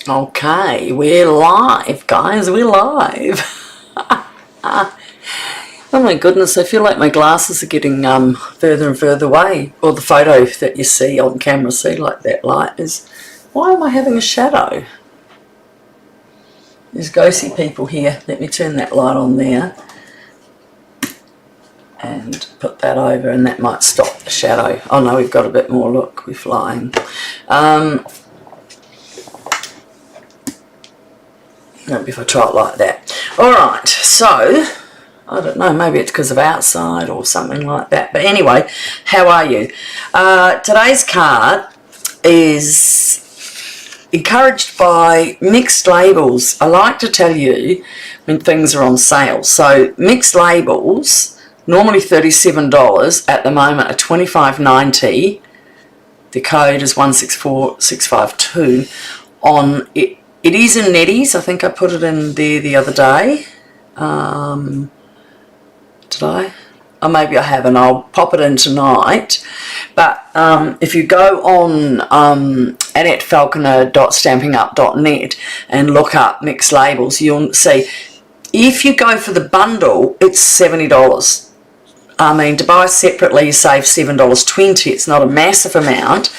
Okay, we're live, guys, we're live. Oh my goodness, I feel like my glasses are getting further and further away. Or the photo that you see on camera, see, like that light is... Why am I having a shadow? There's ghosty people here. Let me turn that light on there. And put that over, and that might stop the shadow. Oh no, we've got a bit more, look, we're flying. Maybe if I try it like that. Alright, so, I don't know, maybe it's because of outside or something like that. But anyway, how are you? Today's card is encouraged by Mixed Labels. I like to tell you when things are on sale. So, Mixed Labels, normally $37, at the moment are $25.90. The code is 164652 on it. It is in Nette's. I think I put it in there the other day. Did I? Or maybe I haven't. I'll pop it in tonight. But if you go on AnnetteFalconer.stampingup.net and look up Mixed Labels, you'll see if you go for the bundle, it's $70. I mean, to buy separately, you save $7.20. It's not a massive amount.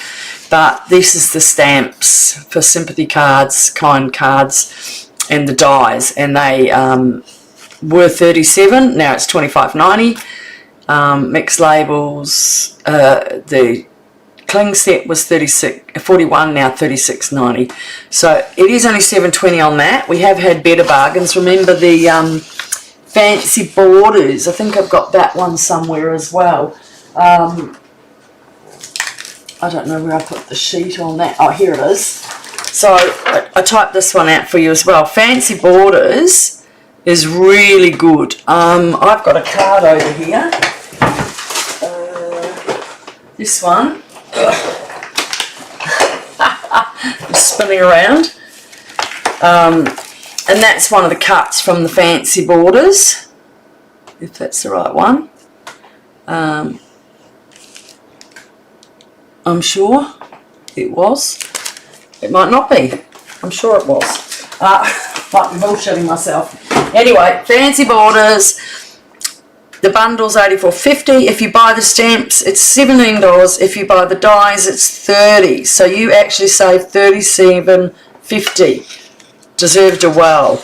But this is the stamps for Sympathy cards, kind cards, and the dies, and they were $37. Now it's $25.90. Mixed Labels, the cling set was $41, now $36.90. So it is only $7.20 on that. We have had better bargains. Remember the fancy borders? I think I've got that one somewhere as well. I don't know where I put the sheet on that. Oh, here it is. So I typed this one out for you as well. Fancy Borders is really good. I've got a card over here. This one. I'm spinning around. And that's one of the cuts from the Fancy Borders, if that's the right one. I'm sure it was. It might not be. I'm sure it was. Might be bullshitting myself. Anyway, Fancy Borders. The bundle's $84.50. If you buy the stamps, it's $17. If you buy the dies, it's $30. So you actually save $37.50. Deserved a well.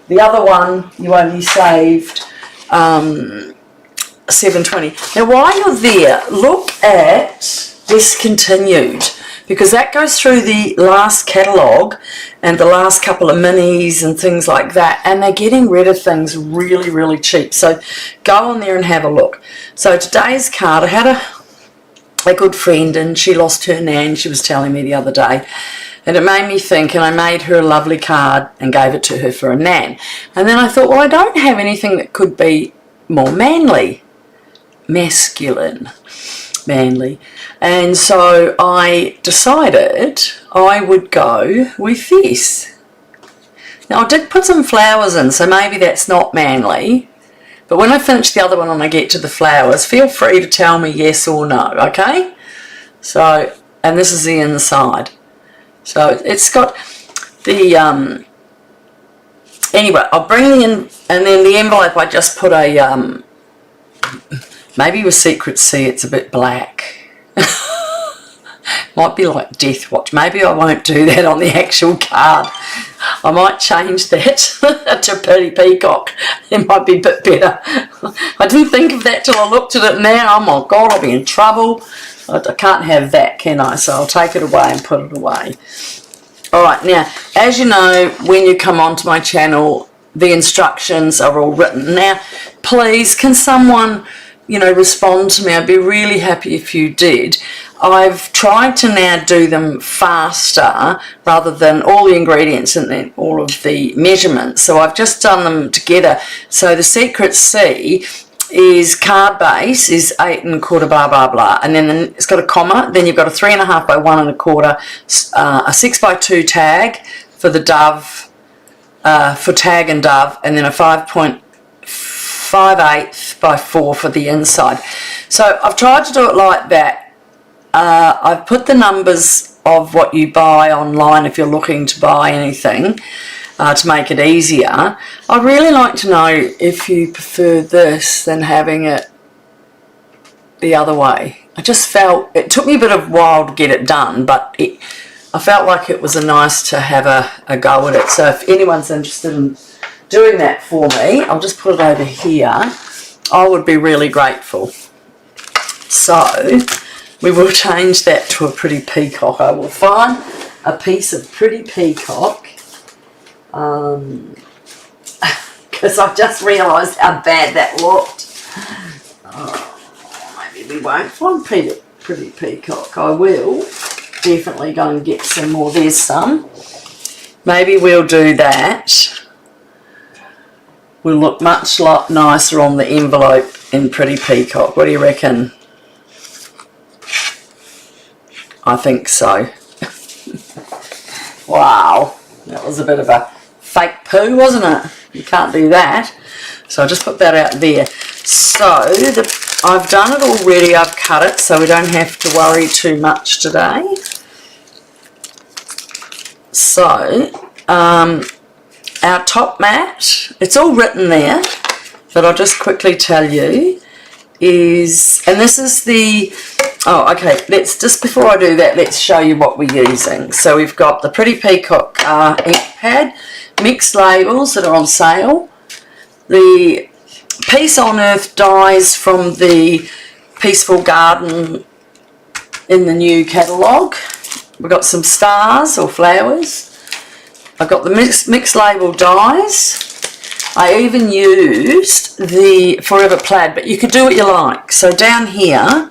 The other one, you only saved $7.20. Now, while you're there, look at Discontinued, because that goes through the last catalogue and the last couple of minis and things like that, and they're getting rid of things really, really cheap. So go on there and have a look. So today's card, I had a good friend, and she lost her nan, she was telling me the other day, and it made me think, and I made her a lovely card and gave it to her for a nan. And then I thought, well, I don't have anything that could be more manly, masculine, manly, and so I decided I would go with this. Now I did put some flowers in, so maybe that's not manly, but when I finish the other one and I get to the flowers, feel free to tell me yes or no, okay? So, and this is the inside, so it's got the anyway, I'll bring the in, and then the envelope I just put a maybe with Secret C it's a bit black. Might be like Death Watch. Maybe I won't do that on the actual card. I might change that to Pretty Peacock. It might be a bit better. I didn't think of that till I looked at it now. Oh my God, I'll be in trouble. I can't have that, can I? So I'll take it away and put it away. Alright, now, as you know, when you come onto my channel, the instructions are all written. Now, please, can someone, you know, respond to me? I'd be really happy if you did. I've tried to now do them faster rather than all the ingredients and then all of the measurements. So I've just done them together. So the Secret C is card base is 8 1/4 blah blah blah, and then it's got a comma. Then you've got a 3 1/2 by 1 1/4, a 6 by 2 tag for the dove, for tag and dove, and then a 5.58 by 4 for the inside. So I've tried to do it like that. I've put the numbers of what you buy online if you're looking to buy anything to make it easier. I'd really like to know if you prefer this than having it the other way. I just felt, it took me a bit of a while to get it done, but I felt like it was nice to have a go at it. So if anyone's interested in doing that for me, I'll just put it over here. I would be really grateful. So we will change that to a pretty peacock. I will find a piece of pretty peacock, because I just realised how bad that looked. Maybe we won't find pretty peacock. I will definitely go and get some more. There's some. Maybe we'll do that. Will look much nicer on the envelope in pretty peacock. What do you reckon? I think so. Wow, that was a bit of a fake poo, wasn't it? You can't do that. So I'll just put that out there. So I've done it already. I've cut it, so we don't have to worry too much today. So our top mat, it's all written there, but I'll just quickly tell you, is, and this is the, oh okay, let's, just before I do that, let's show you what we're using. So we've got the Pretty Peacock ink pad, mixed labels that are on sale, the Peace on Earth dies from the Peaceful Garden in the new catalogue. We've got some stars or flowers. I've got the mixed label dies. I even used the Forever Plaid, but you could do what you like. So down here,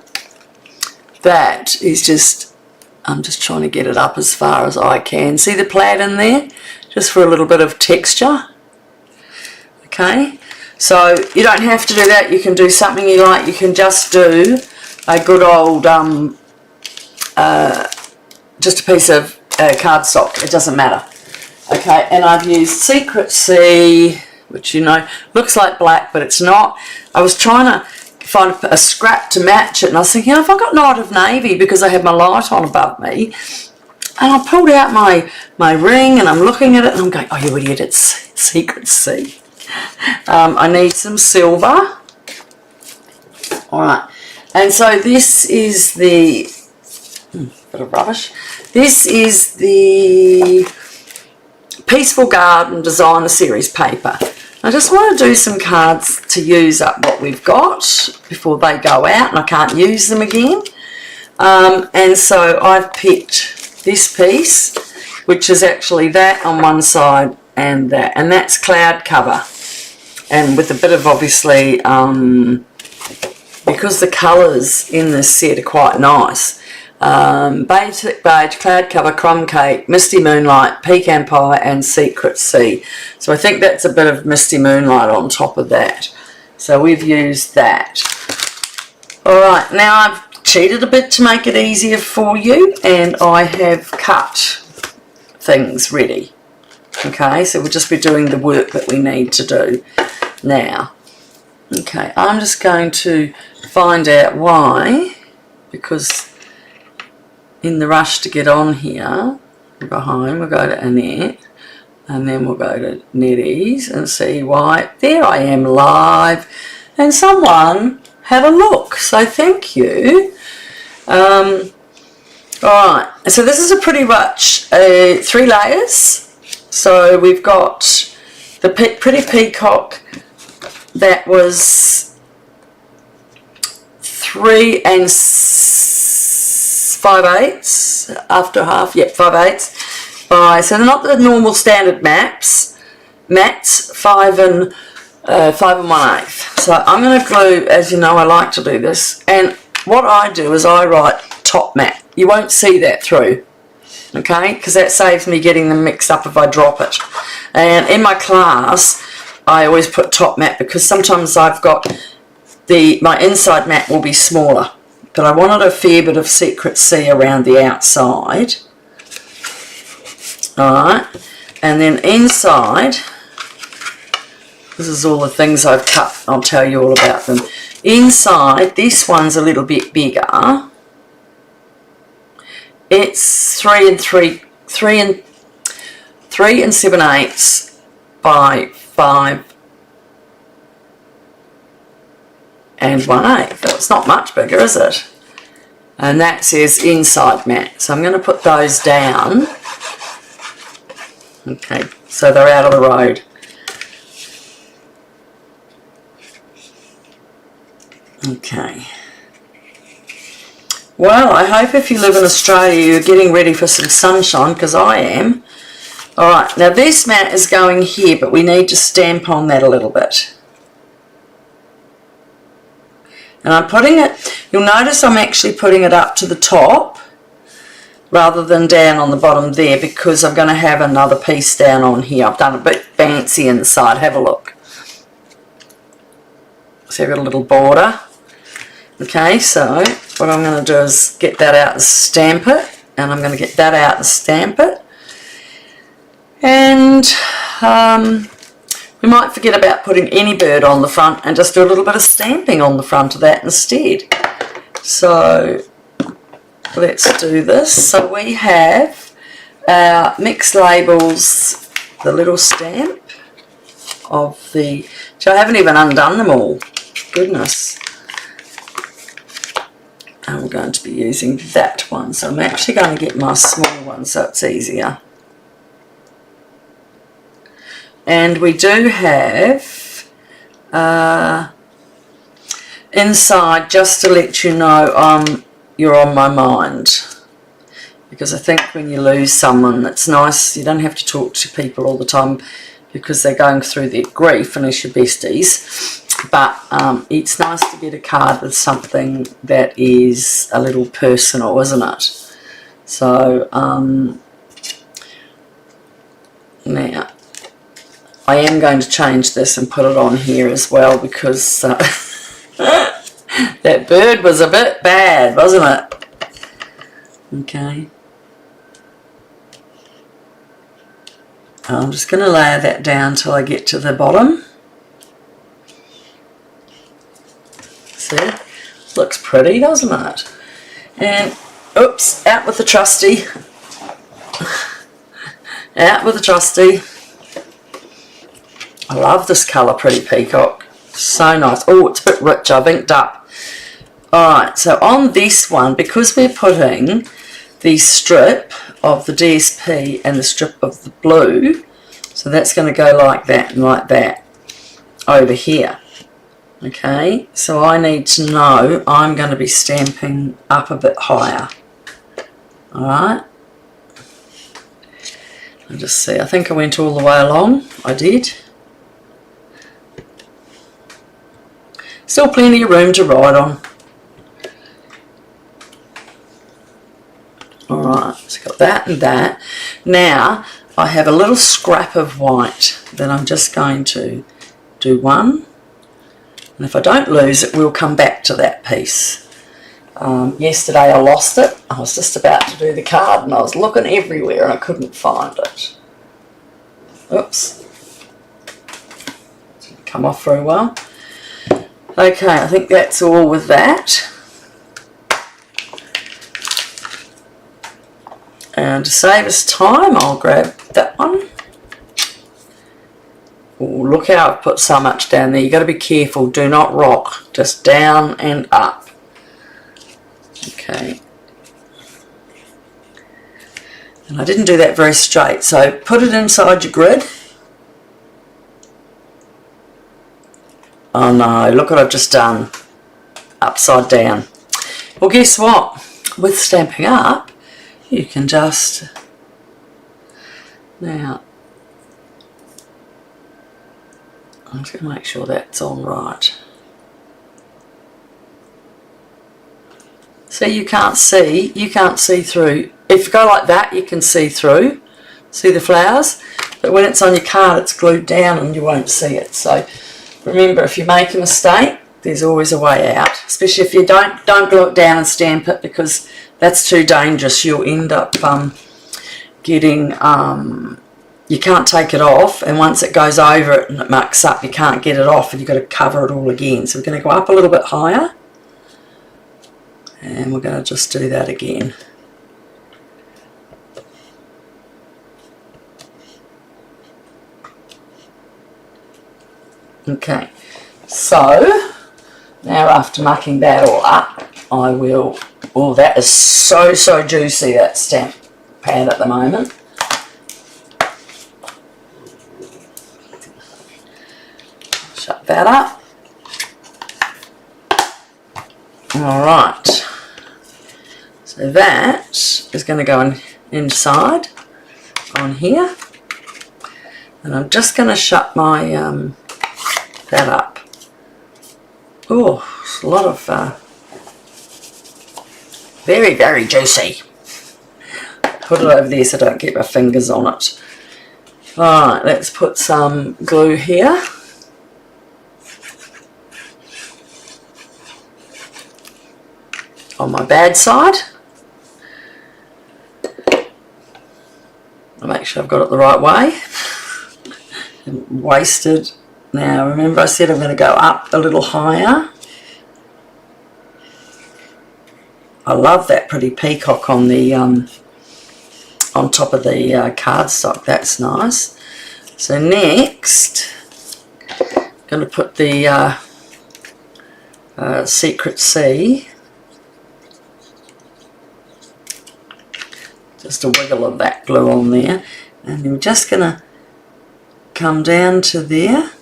that is just, I'm just trying to get it up as far as I can. See the plaid in there? Just for a little bit of texture. Okay, so you don't have to do that. You can do something you like. You can just do a good old, just a piece of cardstock. It doesn't matter. Okay, and I've used Secret Sea, which, you know, looks like black, but it's not. I was trying to find a scrap to match it, and I was thinking, if I got Night of Navy, because I had my light on above me, and I pulled out my ring, and I'm looking at it, and I'm going, oh, you idiot, it's Secret Sea. I need some silver. All right, and so this is the, bit of rubbish. This is the Peaceful Garden Designer Series paper. I just want to do some cards to use up what we've got before they go out and I can't use them again. And so I've picked this piece, which is actually that on one side and that's cloud cover. And with a bit of, obviously, because the colours in this set are quite nice, Basic Beige, Cloud Cover, Crumb Cake, Misty Moonlight, Pecan Pie and Secret Sea. So I think that's a bit of Misty Moonlight on top of that. So we've used that. Alright, now I've cheated a bit to make it easier for you, and I have cut things ready. Okay, so we'll just be doing the work that we need to do now. Okay, I'm just going to find out why, because in the rush to get on here, we'll go home, we'll go to Annette, and then we'll go to Nettie's and see why. There I am live, and someone had a look, so thank you. Alright, so this is a pretty much 3 layers. So we've got the Pretty Peacock that was 3 5/8 after half, yep, 5/8 by, so they're not the normal standard mats, 5 and 1/8. So I'm going to glue, as you know I like to do this, and what I do is I write top mat. You won't see that through, okay, because that saves me getting them mixed up if I drop it. And in my class I always put top mat because sometimes I've got my inside mat will be smaller, but I wanted a fair bit of Secret Sea around the outside. Alright, and then inside, this is all the things I've cut, I'll tell you all about them. Inside, this one's a little bit bigger. it's 3 7/8 by 5 1/8. It's not much bigger, is it? And that says inside mat. So I'm going to put those down. Okay, so they're out of the road. Okay. Well, I hope if you live in Australia you're getting ready for some sunshine, because I am. Alright, now this mat is going here, but we need to stamp on that a little bit. And I'm putting it, you'll notice I'm actually putting it up to the top rather than down on the bottom there, because I'm going to have another piece down on here. I've done a bit fancy inside, have a look. So I've got a little border. Okay, so what I'm going to do is get that out and stamp it, and I'm going to get that out and stamp it. And we might forget about putting any bird on the front and just do a little bit of stamping on the front of that instead. So let's do this. So we have our mixed labels, the little stamp of the, so I haven't even undone them all, goodness. And we're going to be using that one, so I'm actually going to get my small one so it's easier. And we do have inside, just to let you know, you're on my mind, because I think when you lose someone, it's nice, you don't have to talk to people all the time because they're going through their grief and it's your besties, but it's nice to get a card with something that is a little personal, isn't it? So now I am going to change this and put it on here as well, because that bird was a bit bad, wasn't it? Okay. I'm just going to layer that down till I get to the bottom. See? Looks pretty, doesn't it? And, oops, out with the trusty. Out with the trusty. I love this colour, Pretty Peacock. So nice. Oh, it's a bit rich. I've inked up. Alright, so on this one, because we're putting the strip of the DSP and the strip of the blue, so that's going to go like that and like that over here. Okay, so I need to know I'm going to be stamping up a bit higher. Alright. I'll just see. I think I went all the way along. I did. Still plenty of room to write on. Alright, so got that and that. Now I have a little scrap of white that I'm just going to do one. And if I don't lose it, we'll come back to that piece. Yesterday I lost it. I was just about to do the card and I was looking everywhere and I couldn't find it. Oops. Didn't come off very well. Okay, I think that's all with that. And to save us time, I'll grab that one. Oh, look how I've put so much down there. You've got to be careful. Do not rock. Just down and up. Okay. And I didn't do that very straight, so put it inside your grid. Oh no, look what I've just done. Upside down. Well, guess what? With Stampin' Up, you can just... Now, I'm just going to make sure that's on right. See, you can't see through. If you go like that, you can see through. See the flowers? But when it's on your card, it's glued down and you won't see it. So remember, if you make a mistake, there's always a way out. Especially if you don't glue it down and stamp it, because that's too dangerous. You'll end up getting, you can't take it off, and once it goes over it and it mucks up, you can't get it off and you've got to cover it all again. So we're going to go up a little bit higher, and we're going to just do that again. Okay, so now after mucking that all up, I will, oh, that is so juicy, that stamp pad at the moment. Shut that up. Alright, so that is going to go inside on here, and I'm just going to shut my that up. Oh, it's a lot of very juicy. Put it over there so I don't get my fingers on it. Alright, let's put some glue here. On my bad side. I'll make sure I've got it the right way. Wasted. Now remember I said I'm going to go up a little higher. I love that pretty peacock on the on top of the cardstock. That's nice. So next, I'm going to put the Secret C. Just a wiggle of that glue on there, and we're just going to come down to there.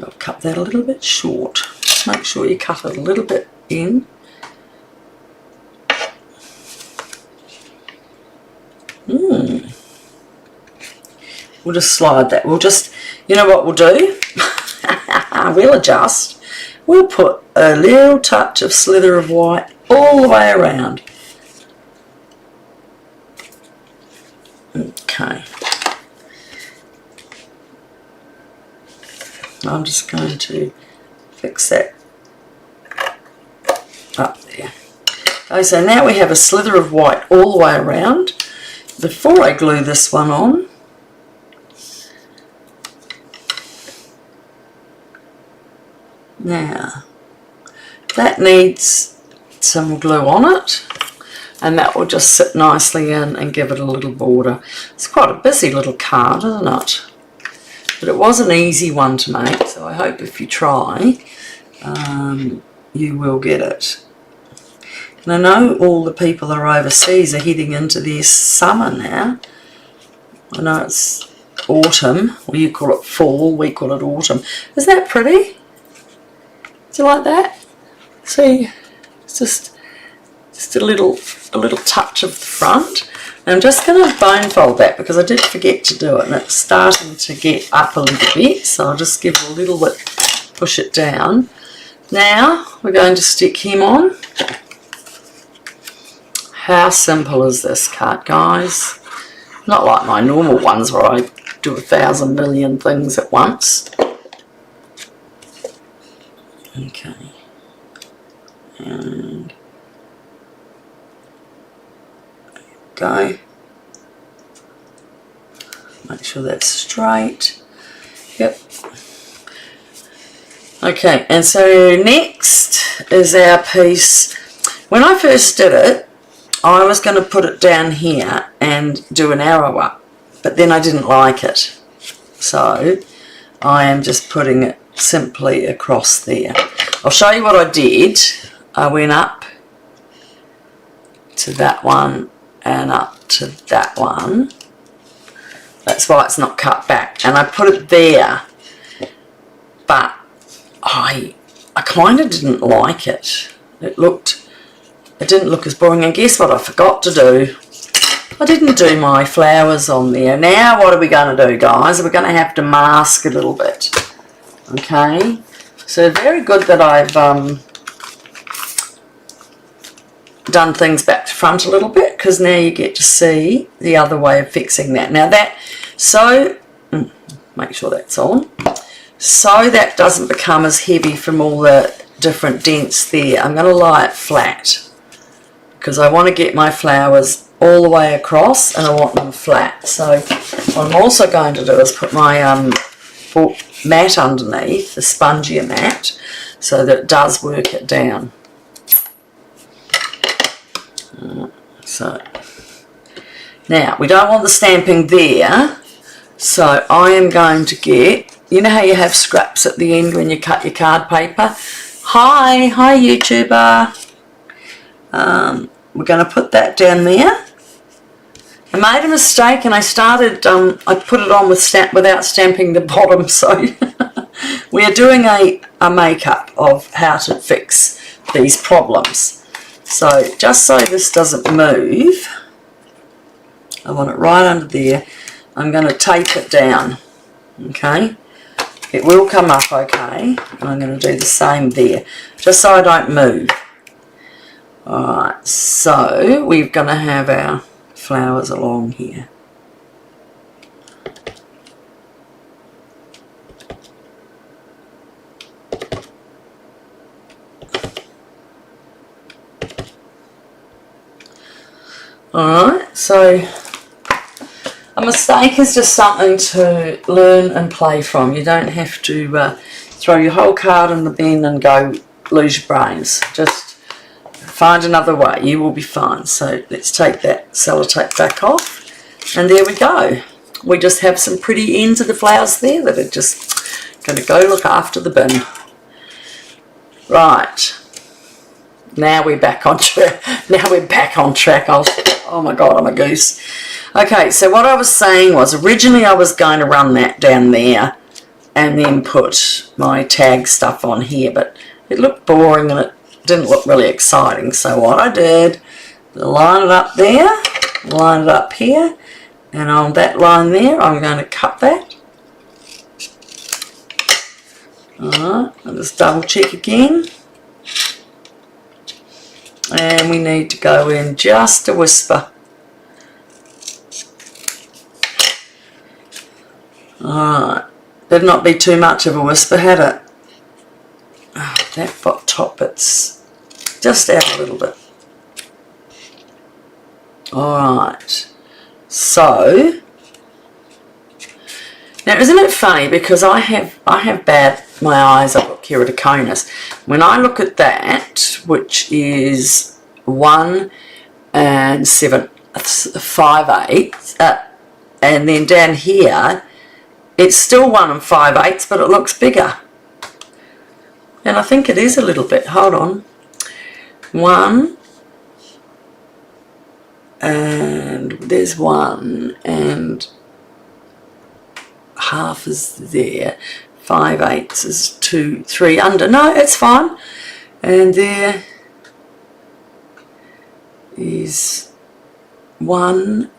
I'll cut that a little bit short. Just make sure you cut it a little bit in. We'll just slide that. We'll just, you know what we'll do? We'll adjust. We'll put a little touch of slither of white all the way around. Okay. I'm just going to fix that up there. Okay, so now we have a slither of white all the way around. Before I glue this one on, now that needs some glue on it, and that will just sit nicely in and give it a little border. It's quite a busy little card, isn't it? But it was an easy one to make, so I hope if you try, you will get it. And I know all the people that are overseas are heading into their summer now. I know it's autumn, or you call it fall, we call it autumn. Is that pretty? Do you like that? See, it's just a little touch of the front. And I'm just going to bone fold that because I did forget to do it, and it's starting to get up a little bit, so I'll just give it a little bit, push it down. Now we're going to stick him on. How simple is this card, guys? Not like my normal ones where I do 1,000 million things at once. Okay. And go. Make sure that's straight. Yep. Okay, and so next is our piece. When I first did it, I was going to put it down here and do an arrow up, but then I didn't like it. So I am just putting it simply across there. I'll show you what I did. I went up to that one and up to that one. That's why it's not cut back, and I put it there, but I kind of didn't like it. It didn't look as boring, and guess what I forgot to do? I didn't do my flowers on there. Now what are we going to do, guys? We're going to have to mask a little bit. Okay, so very good that I've done things back to front a little bit, because now you get to see the other way of fixing that. Now that, so make sure that's on, so that doesn't become as heavy from all the different dents there. I'm going to lie it flat because I want to get my flowers all the way across and I want them flat. So what I'm also going to do is put my mat underneath, the spongier mat, so that it does work it down. Now, we don't want the stamping there, so I am going to get, you know how you have scraps at the end when you cut your card paper? Hi YouTuber. We're going to put that down there. I made a mistake and I started, I put it on without stamping the bottom, so we are doing a makeup of how to fix these problems. So just so this doesn't move, I want it right under there. I'm going to tape it down, okay? It will come up okay, and I'm going to do the same there, just so I don't move. Alright, so we're going to have our flowers along here. Alright, so a mistake is just something to learn and play from. You don't have to throw your whole card in the bin and go lose your brains. Just find another way, you will be fine. So let's take that sellotape back off, and there we go. We just have some pretty ends of the flowers there that are just going to go look after the bin. Right, now we're back on track. Oh my god, I'm a goose. Okay, so what I was saying was, originally I was going to run that down there and then put my tag stuff on here, but it looked boring and it didn't look really exciting. So what I did, line it up there, line it up here, and on that line there I'm going to cut that. Alright, I'll just double check again. And we need to go in just a whisper. Alright, better not be too much of a whisper, had it? Oh, that top bit's just out a little bit. Alright, so now isn't it funny, because I have bad, my eyes, I've got keratoconus. When I look at that, which is 1 5/8, and then down here it's still 1 5/8, but it looks bigger. And I think it is a little bit. Hold on. 1, and there's 1 and half is there. 5/8 is 2, 3 under. No, it's fine. And there is 1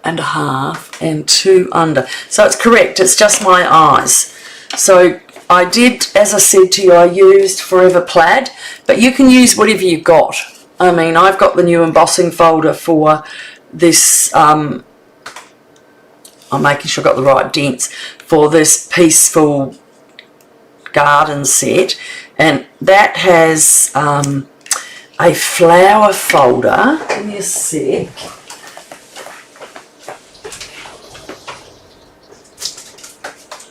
1/2 and 2 under. So it's correct, it's just my eyes. So I did, as I said to you, I used Forever Plaid, but you can use whatever you got. I mean, I've got the new embossing folder for this, I'm making sure I've got the right dents, for this Peaceful Garden set, and that has a flower folder. Give me a sec.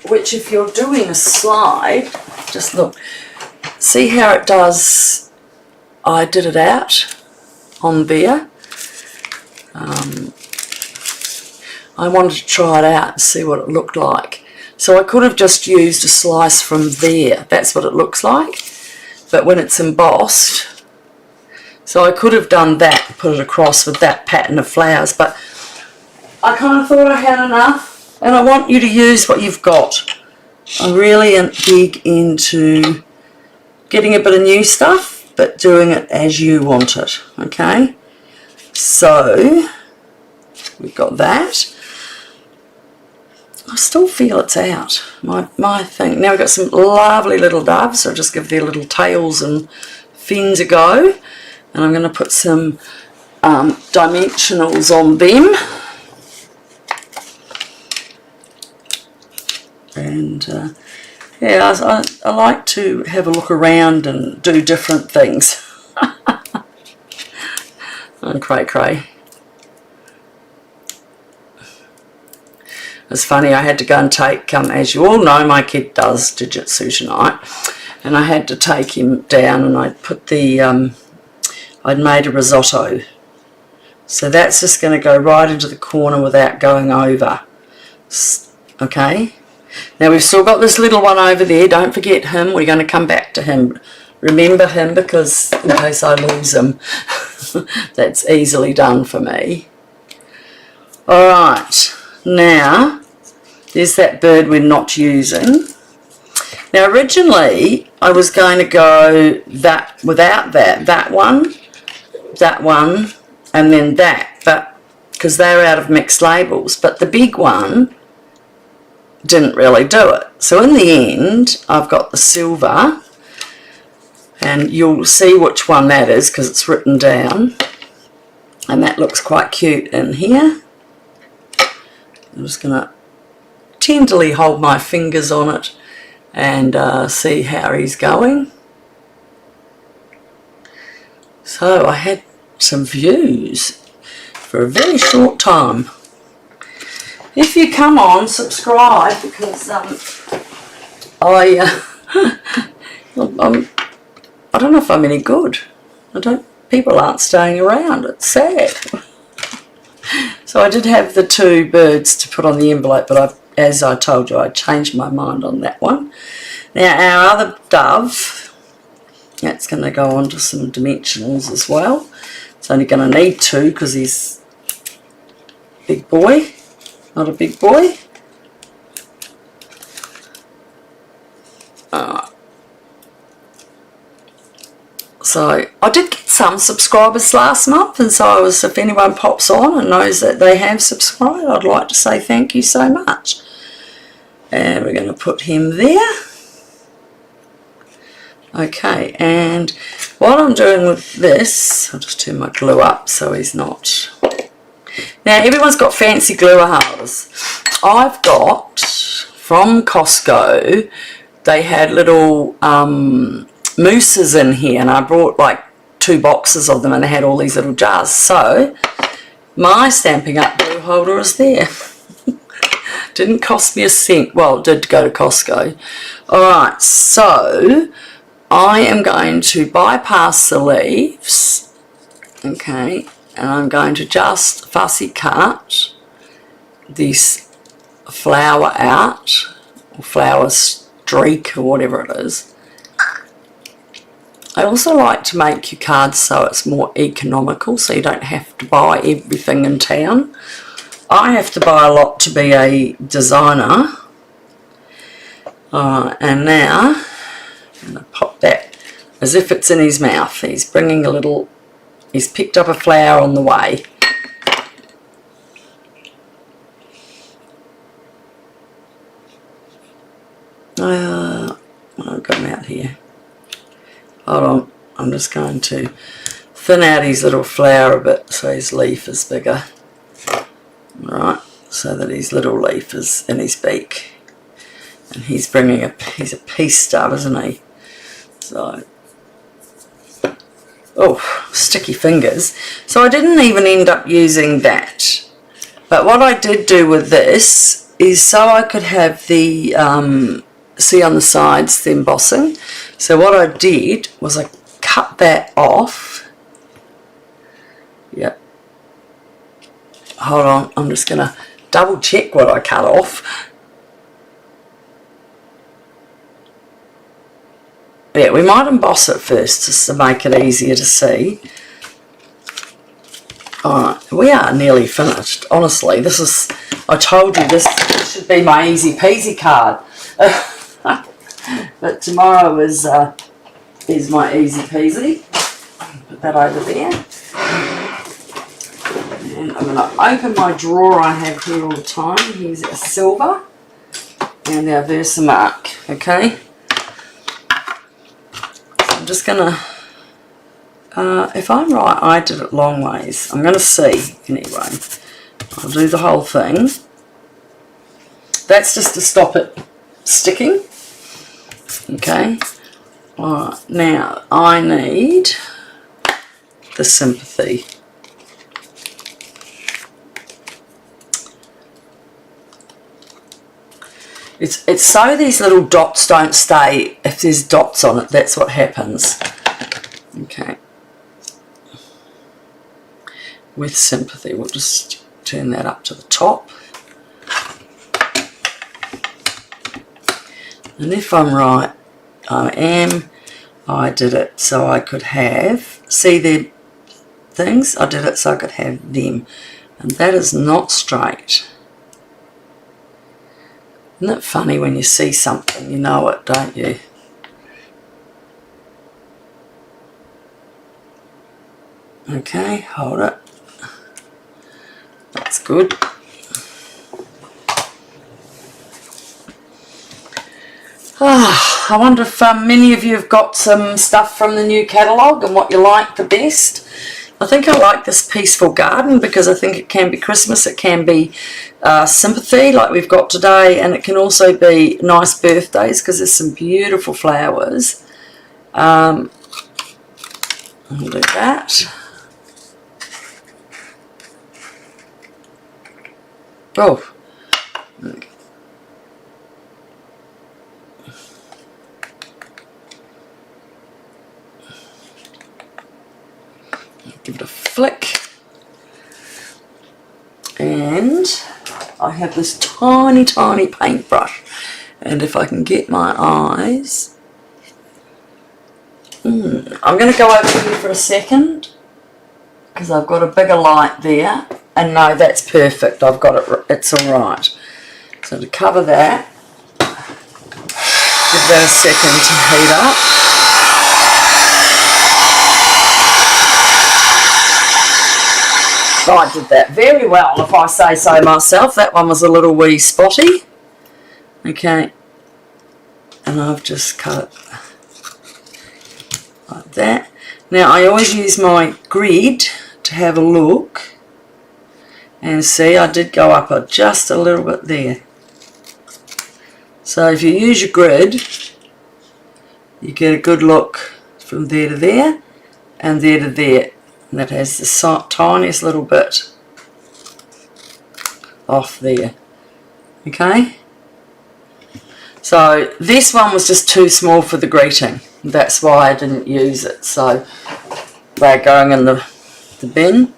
Which, if you're doing a slide, just look, see how it does. I did it out on there. I wanted to try it out and see what it looked like. So I could have just used a slice from there. That's what it looks like. But when it's embossed, so I could have done that, put it across with that pattern of flowers, but I kind of thought I had enough. And I want you to use what you've got. I really am big into getting a bit of new stuff, but doing it as you want it, okay? So, we've got that. I still feel it's out, my thing. Now we've got some lovely little doves. I'll just give their little tails and fins a go. And I'm going to put some dimensionals on them. And yeah, I like to have a look around and do different things. Oh, cray. It's funny, I had to go and take, as you all know, my kid does jiu-jitsu tonight, and I had to take him down, and I put the, I'd made a risotto. So that's just going to go right into the corner without going over. Okay. Now we've still got this little one over there. Don't forget him. We're going to come back to him. Remember him, because in case I lose him, that's easily done for me. Alright, now there's that bird we're not using. Now originally I was going to go that without that one, and then that, but because they're out of mixed labels, but the big one didn't really do it. So in the end I've got the silver, and you'll see which one that is because it's written down, and that looks quite cute in here. I'm just going to tenderly hold my fingers on it and see how he's going. So I had some views for a very short time. If you come on, subscribe, because I don't know if I'm any good. People aren't staying around. It's sad. So I did have the 2 birds to put on the envelope, but as I told you, I changed my mind on that one. Now our other dove, that's going to go on to some dimensionals as well. It's only going to need 2 because he's a big boy, not a big boy. So I did get some subscribers last month, and so if anyone pops on and knows that they have subscribed, I'd like to say thank you so much. And we're going to put him there. Okay, and what I'm doing with this, I'll just turn my glue up so he's not... Now everyone's got fancy glue holders. I've got, from Costco, they had little mousses in here, and I brought like 2 boxes of them, and they had all these little jars. So my Stampin' Up glue holder is there. Didn't cost me a cent. Well, it did go to Costco. Alright, so I am going to bypass the leaves, okay, and I'm going to just fussy cut this flower out, or flower streak, or whatever it is. I also like to make your cards so it's more economical, so you don't have to buy everything in town. I have to buy a lot to be a designer. And now I'm going to pop that as if it's in his mouth. He's bringing a little, he's picked up a flower on the way. I've got him out here. Hold on, I'm just going to thin out his little flower a bit so his leaf is bigger. Right, so that his little leaf is in his beak. And he's bringing he's a peace dove, isn't he? So, oh, sticky fingers. So I didn't even end up using that. But what I did do with this is so I could have the, see on the sides, the embossing. So what I did was I cut that off. Yep. Hold on, I'm just going to double check what I cut off. Yeah, we might emboss it first just to make it easier to see. Alright, we are nearly finished. Honestly, this is, I told you this should be my easy peasy card. But tomorrow is my easy peasy. Put that over there. And I'm going to open my drawer I have here all the time. Here's our silver and our Versamark, okay? So I'm just going to, if I'm right, I did it long ways. I'm going to see anyway. I'll do the whole thing. That's just to stop it sticking. Okay. Alright, now I need the Sympathy. It's so these little dots don't stay. If there's dots on it, that's what happens. Okay. with Sympathy. We'll just turn that up to the top. And if I'm right, I did it so I could have, see their things? I did it so I could have them. And that is not straight. Isn't it funny when you see something, you know it, don't you? Okay, hold it. That's good. I wonder if many of you have got some stuff from the new catalogue and what you like the best. I think I like this Peaceful Garden because I think it can be Christmas, it can be Sympathy like we've got today, and it can also be nice birthdays because there's some beautiful flowers. I'll do that. Oh, okay. Give it a flick, and I have this tiny paintbrush, and if I can get my eyes, I'm going to go over here for a second because I've got a bigger light there, and no, that's perfect, I've got it, it's alright. So to cover that, give that a second to heat up. I did that very well, if I say so myself. That one was a little wee spotty. Okay, and I've just cut it like that. Now I always use my grid to have a look, and see I did go up just a little bit there. So if you use your grid, you get a good look from there to there and there to there. And that has the tiniest little bit off there. Okay? So this one was just too small for the greeting. That's why I didn't use it. So they're going in the bin.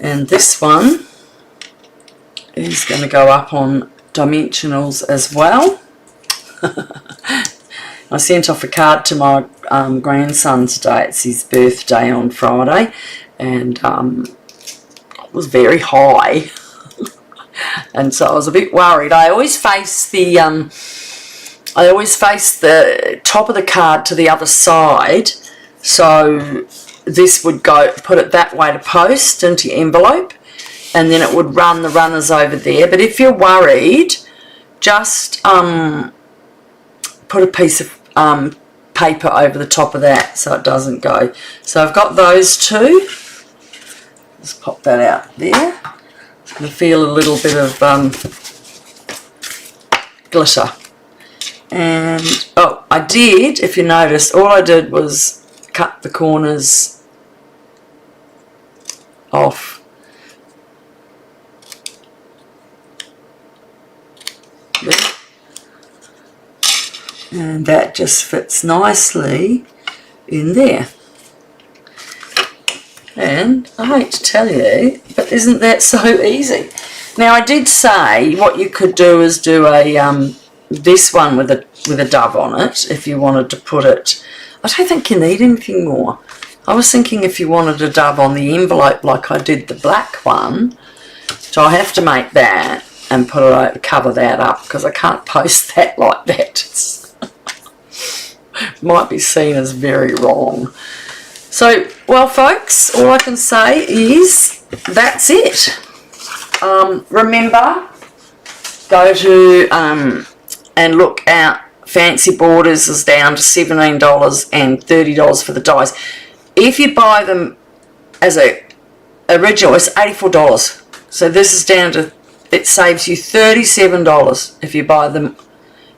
And this one is going to go up on dimensionals as well. I sent off a card to my grandson today. It's his birthday on Friday, and it was very high, and so I was a bit worried. I always face the top of the card to the other side, so this would go, put it that way to post into your envelope, and then it would run the runners over there. But if you're worried, just put a piece of paper over the top of that so it doesn't go. So I've got those two. Just pop that out there. It's going to feel a little bit of glitter. And oh, I did, if you noticed, all I did was cut the corners off. There. And that just fits nicely in there. And I hate to tell you, but isn't that so easy? Now I did say what you could do is do a this one with a dove on it if you wanted to put it. I don't think you need anything more. I was thinking if you wanted a dove on the envelope like I did the black one, so I have to make that and put it, cover that up because I can't post that like that. Might be seen as very wrong. So, well folks, all I can say is that's it. Remember, go to and look out. Fancy Borders is down to $17 and $30 for the dies. If you buy them as a original, it's $84. So this is down to, it saves you $37 if you buy them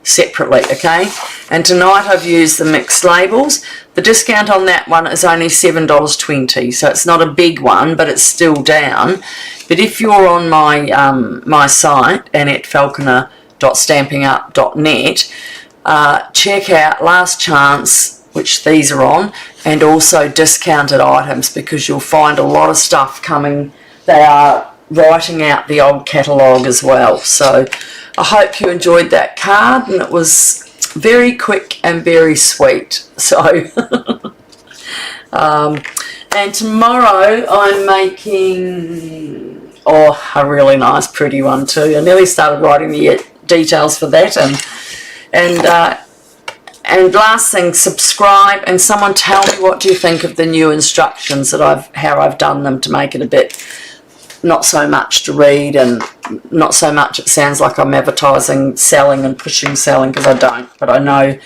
separately, okay? And tonight I've used the mixed labels. The discount on that one is only $7.20, so it's not a big one, but it's still down. But if you're on my my site, AnnetteFalconer.stampingup.net, check out Last Chance, which these are on. and also discounted items, because you'll find a lot of stuff coming. They are writing out the old catalogue as well. So I hope you enjoyed that card, and it was very quick and very sweet. So and tomorrow I'm making a really nice pretty one too. I nearly started writing the details for that, and last thing, subscribe, and someone tell me what do you think of the new instructions that how I've done them to make it a bit not so much to read, and not so much it sounds like I'm advertising selling and pushing selling, because I don't. But I know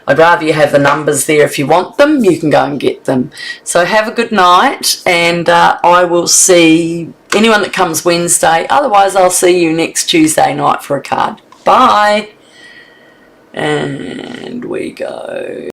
I'd rather you have the numbers there. If you want them, you can go and get them. So have a good night, and I will see anyone that comes Wednesday. Otherwise, I'll see you next Tuesday night for a card. Bye. And we go.